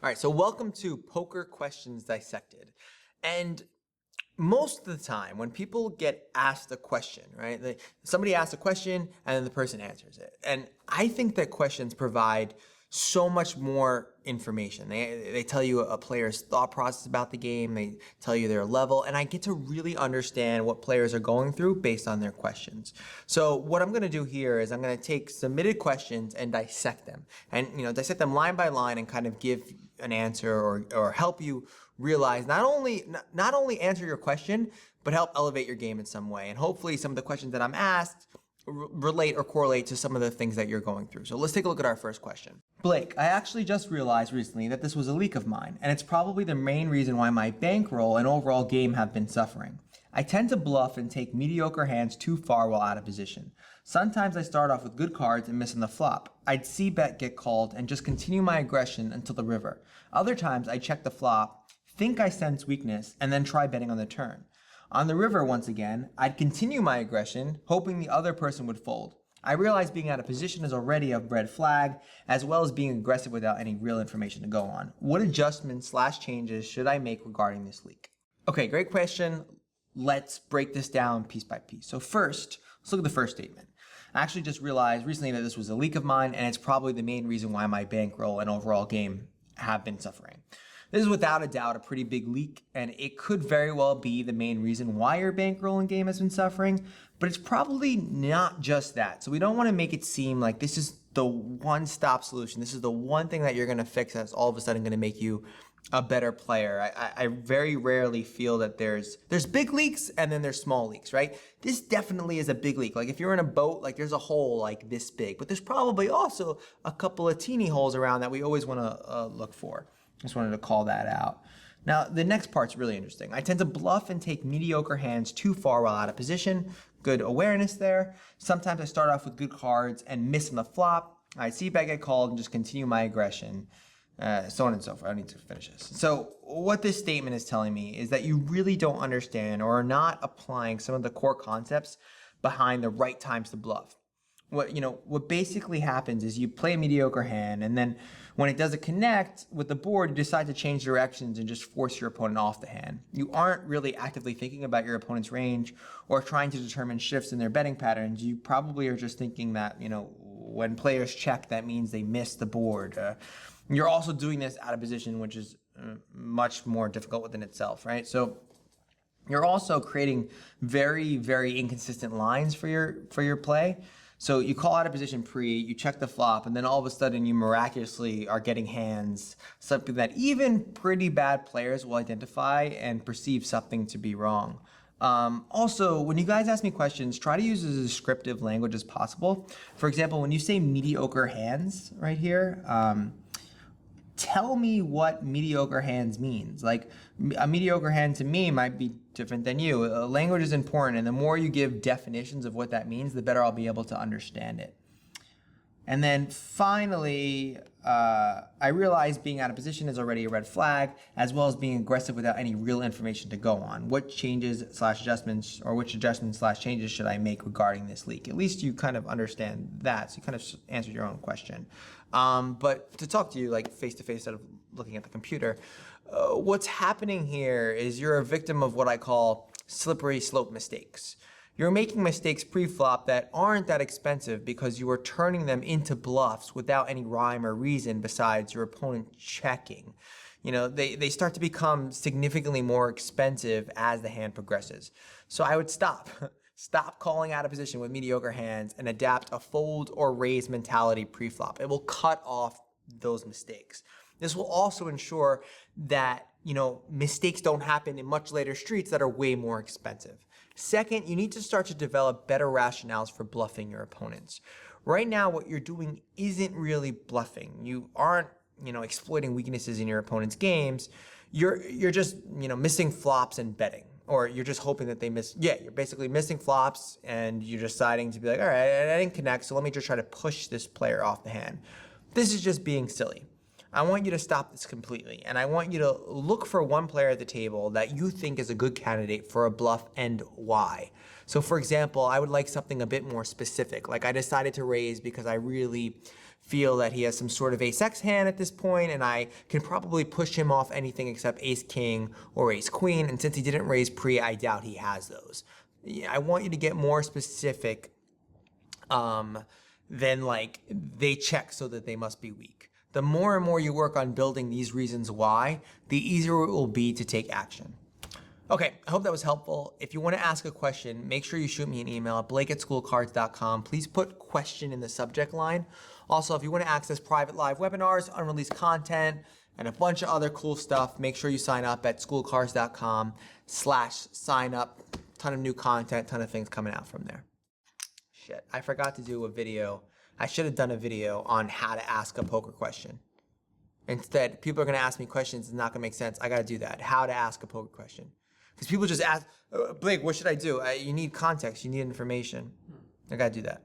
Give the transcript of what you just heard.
All right, so welcome to Poker Questions Dissected. And most of the time, when people get asked a question, right, somebody asks a question and then the person answers it. And I think that questions provide so much more information. They tell you a player's thought process about the game, they tell you their level, and I get to really understand what players are going through based on their questions. So what I'm gonna do here is I'm gonna take submitted questions and dissect them. And dissect them line by line and kind of give an answer or help you realize not only answer your question, but help elevate your game in some way. And hopefully some of the questions that I'm asked relate or correlate to some of the things that you're going through. So let's take a look at our first question. Blake, I actually just realized recently that this was a leak of mine, and it's probably the main reason why my bankroll and overall game have been suffering. I tend to bluff and take mediocre hands too far while out of position. Sometimes I start off with good cards and miss on the flop. I'd see bet get called and just continue my aggression until the river. Other times I check the flop, think I sense weakness, and then try betting on the turn. On the river, once again, I'd continue my aggression, hoping the other person would fold. I realize being out of position is already a red flag, as well as being aggressive without any real information to go on. What adjustments/changes should I make regarding this leak? Okay, great question. Let's break this down piece by piece. So first, let's look at the first statement. I actually just realized recently that this was a leak of mine, and it's probably the main reason why my bankroll and overall game have been suffering. This is without a doubt a pretty big leak, and it could very well be the main reason why your bankroll and game has been suffering, but it's probably not just that. So we don't want to make it seem like this is the one-stop solution. This is the one thing that you're going to fix that's all of a sudden going to make you a better player. I very rarely feel that there's big leaks and then there's small leaks, right? This definitely is a big leak. Like if you're in a boat, like there's a hole like this big, but there's probably also a couple of teeny holes around that we always want to look for. Just wanted to call that out. Now, the next part's really interesting. I tend to bluff and take mediocre hands too far while out of position. Good awareness there. Sometimes I start off with good cards and miss on the flop. I see bet get called and just continue my aggression. So on and so forth. I need to finish this. So what this statement is telling me is that you really don't understand or are not applying some of the core concepts behind the right times to bluff. What basically happens is you play a mediocre hand, and then when it doesn't connect with the board, you decide to change directions and just force your opponent off the hand. You aren't really actively thinking about your opponent's range or trying to determine shifts in their betting patterns. You probably are just thinking that, when players check, that means they miss the board. You're also doing this out of position, which is much more difficult within itself, right? So you're also creating very, very inconsistent lines for your play. So you call out of position pre, you check the flop, and then all of a sudden you miraculously are getting hands, something that even pretty bad players will identify and perceive something to be wrong. Also, when you guys ask me questions, try to use as descriptive language as possible. For example, when you say mediocre hands right here, tell me what mediocre hands means. Like a mediocre hand to me might be different than you. Language is important, and the more you give definitions of what that means, the better I'll be able to understand it. And then finally, I realize being out of position is already a red flag, as well as being aggressive without any real information to go on. What changes/adjustments or which adjustments/changes should I make regarding this leak? At least you kind of understand that, so you kind of answered your own question. But to talk to you like face to face instead of looking at the computer, what's happening here is you're a victim of what I call slippery slope mistakes. You're making mistakes pre-flop that aren't that expensive because you are turning them into bluffs without any rhyme or reason besides your opponent checking. They start to become significantly more expensive as the hand progresses. So I would stop. Stop calling out of position with mediocre hands and adapt a fold or raise mentality pre-flop. It will cut off those mistakes. This will also ensure that, mistakes don't happen in much later streets that are way more expensive. Second, you need to start to develop better rationales for bluffing your opponents. Right now, what you're doing isn't really bluffing. You aren't, exploiting weaknesses in your opponent's games. You're just, missing flops and betting. Or you're just hoping that they miss. Yeah, you're basically missing flops and you're deciding to be like, all right, I didn't connect, so let me just try to push this player off the hand. This is just being silly. I want you to stop this completely. And I want you to look for one player at the table that you think is a good candidate for a bluff and why. So for example, I would like something a bit more specific. Like I decided to raise because I really feel that he has some sort of ace-x hand at this point, and I can probably push him off anything except ace-king or ace-queen. And since he didn't raise pre, I doubt he has those. I want you to get more specific than like they check so that they must be weak. The more and more you work on building these reasons why, the easier it will be to take action. Okay, I hope that was helpful. If you want to ask a question, make sure you shoot me an email at blake@schoolcards.com. Please put question in the subject line. Also, if you want to access private live webinars, unreleased content, and a bunch of other cool stuff, make sure you sign up at schoolcards.com/sign up. Ton of new content, ton of things coming out from there. Shit, I forgot to do a video. I should have done a video on how to ask a poker question. Instead, people are going to ask me questions. It's not going to make sense. I got to do that. How to ask a poker question. Because people just ask, Blake, what should I do? You need context. You need information. I got to do that.